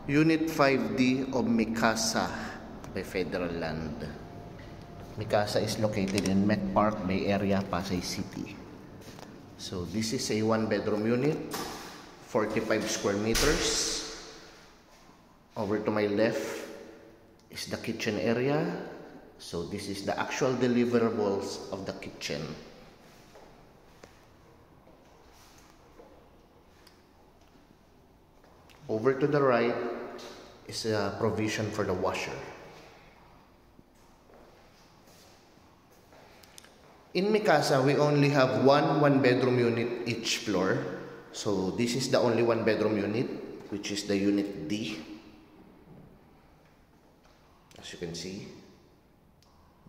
Unit 5D of Mikasa by Federal Land. Mikasa is located in Met Park Bay Area, Pasay City. So this is a 1-bedroom unit, 45 square meters. Over to my left is the kitchen area. So this is the actual deliverables of the kitchen. Over to the right is a provision for the washer. In Mikasa, we only have one bedroom unit each floor. So this is the only 1-bedroom unit, which is the unit D. As you can see,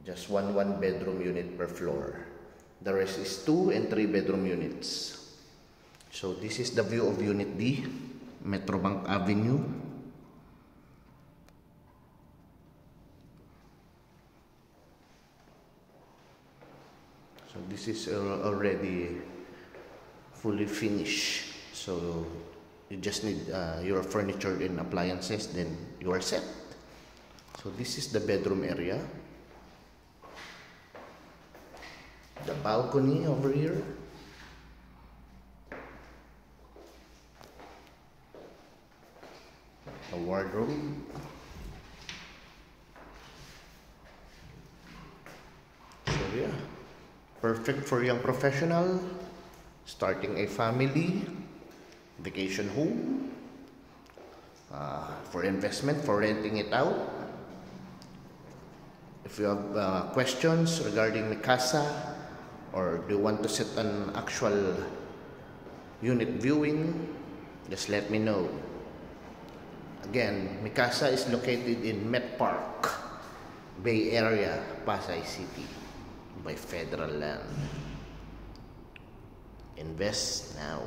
just one bedroom unit per floor. The rest is 2 and 3 bedroom units. So this is the view of unit D, Metrobank Avenue. So this is already fully finished. So you just need your furniture and appliances, then you are set. So this is the bedroom area. The balcony over here. A wardrobe. So yeah, perfect for young professional, starting a family, vacation home, for investment, for renting it out. If you have questions regarding Mikasa, or do you want to set an actual unit viewing, just let me know. Again, Mikasa is located in Met Park, Bay Area, Pasay City, by Federal Land. Invest now.